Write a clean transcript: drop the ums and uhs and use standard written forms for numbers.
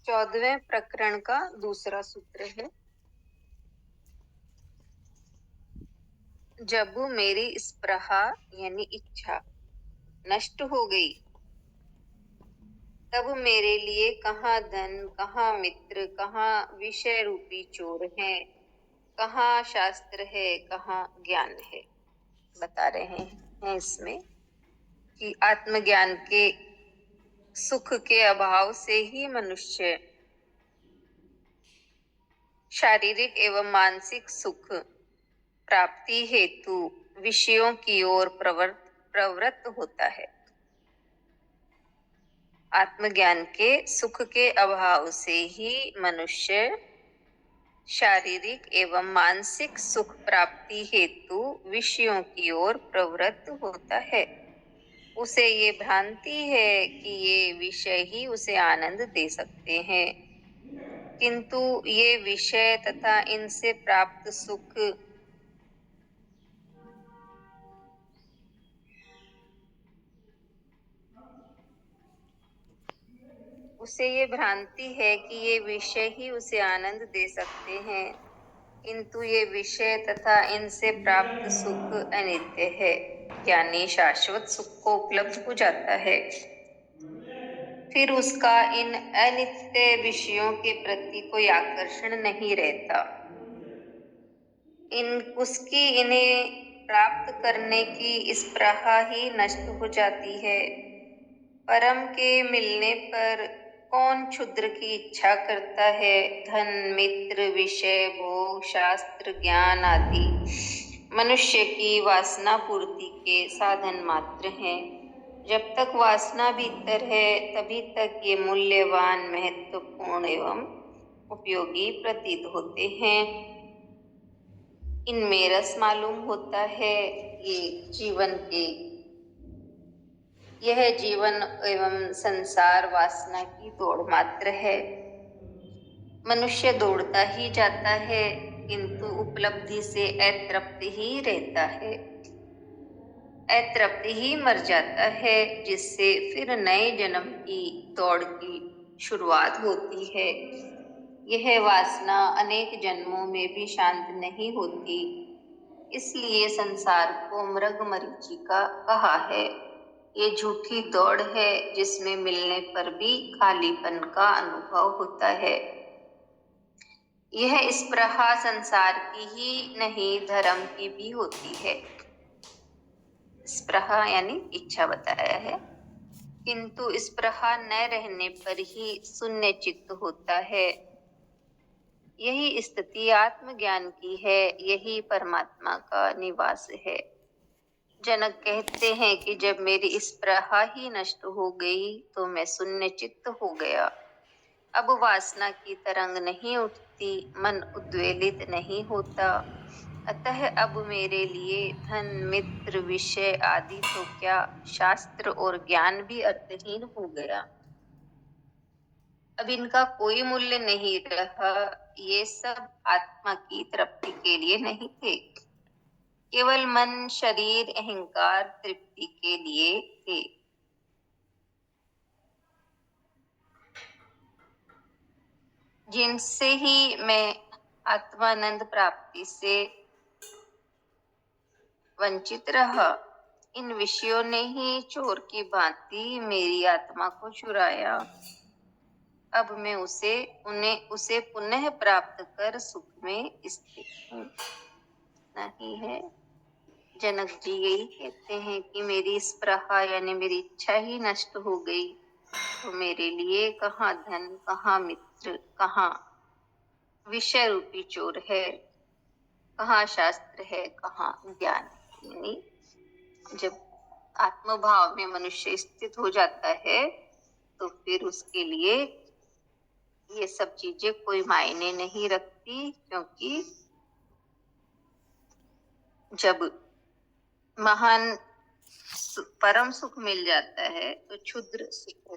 14वें प्रकरण का दूसरा सूत्र है। जब मेरी स्पृहा यानी इच्छा नष्ट हो गई, तब मेरे लिए कहाँ धन, कहाँ मित्र, कहाँ विषय रूपी चोर है, कहाँ शास्त्र है, कहाँ ज्ञान है। बता रहे हैं इसमें कि आत्मज्ञान के सुख के अभाव से ही मनुष्य शारीरिक एवं मानसिक सुख प्राप्ति हेतु विषयों की ओर प्रवृत्त होता है। आत्मज्ञान के सुख के अभाव से ही मनुष्य शारीरिक एवं मानसिक सुख प्राप्ति हेतु विषयों की ओर प्रवृत्त होता है। उसे ये भ्रांति है कि ये विषय ही उसे आनंद दे सकते हैं, किंतु ये विषय तथा इनसे प्राप्त सुख उसे ये भ्रांति है कि ये विषय ही उसे आनंद दे सकते हैं, किंतु ये विषय तथा इनसे प्राप्त सुख अनित्य है, यानी शाश्वत सुख को उपलब्ध हो जाता है। फिर उसका इन अनित्य विषयों के प्रति कोई आकर्षण नहीं रहता। उसकी इन्हें प्राप्त करने की स्पृहा ही नष्ट हो जाती है। परम के मिलने पर कौन क्षुद्र की इच्छा करता है? धन, मित्र, विषय, भोग, शास्त्र, ज्ञान आदि मनुष्य की वासना पूर्ति के साधन मात्र हैं। जब तक वासना भीतर है, तभी तक ये मूल्यवान, महत्वपूर्ण एवं उपयोगी प्रतीत होते हैं। इनमें रस मालूम होता है। यह जीवन एवं संसार वासना की दौड़ मात्र है। मनुष्य दौड़ता ही जाता है, किंतु उपलब्धि से अतृप्त ही रहता है। अतृप्त ही मर जाता है, जिससे फिर नए जन्म की दौड़ की शुरुआत होती है। यह वासना अनेक जन्मों में भी शांत नहीं होती, इसलिए संसार को मृग मरीचिका कहा है। ये झूठी दौड़ है, जिसमें मिलने पर भी खालीपन का अनुभव होता है। यह स्पृहा संसार की ही नहीं, धर्म की भी होती है। स्पृहा यानी इच्छा बताया है, किंतु स्पृहा न रहने पर ही शून्य चित्त होता है। यही स्थिति आत्मज्ञान की है, यही परमात्मा का निवास है। जनक कहते हैं कि जब मेरी स्पृहा ही नष्ट हो गई, तो मैं शून्य चित्त हो गया। अब वासना की तरंग नहीं उठती, मन उद्वेलित नहीं होता। अतः अब मेरे लिए धन, मित्र, विषय आदि तो क्या, शास्त्र और ज्ञान भी अर्थहीन हो गया। अब इनका कोई मूल्य नहीं रहा। ये सब आत्मा की तृप्ति के लिए नहीं थे, केवल मन, शरीर, अहंकार तृप्ति के लिए थे। जिनसे ही मैं आत्मानंद प्राप्ति से वंचित रहा, इन विषयों ने ही चोर की भांति मेरी आत्मा को चुराया। अब मैं उसे पुनः प्राप्त कर सुख में स्थित हूँ। नहीं है। जनक जी यही कहते हैं कि मेरी स्पृहा यानी मेरी इच्छा ही नष्ट हो गई, तो मेरे लिए कहाँ धन, कहाँ मित्र, कहाँ विषय रूपी चोर है, कहाँ शास्त्र है, कहाँ ज्ञान। यानी जब आत्मभाव में मनुष्य स्थित हो जाता है, तो फिर उसके लिए ये सब चीजें कोई मायने नहीं रखती, क्योंकि जब महान परम सुख मिल जाता है, तो क्षुद्र सुख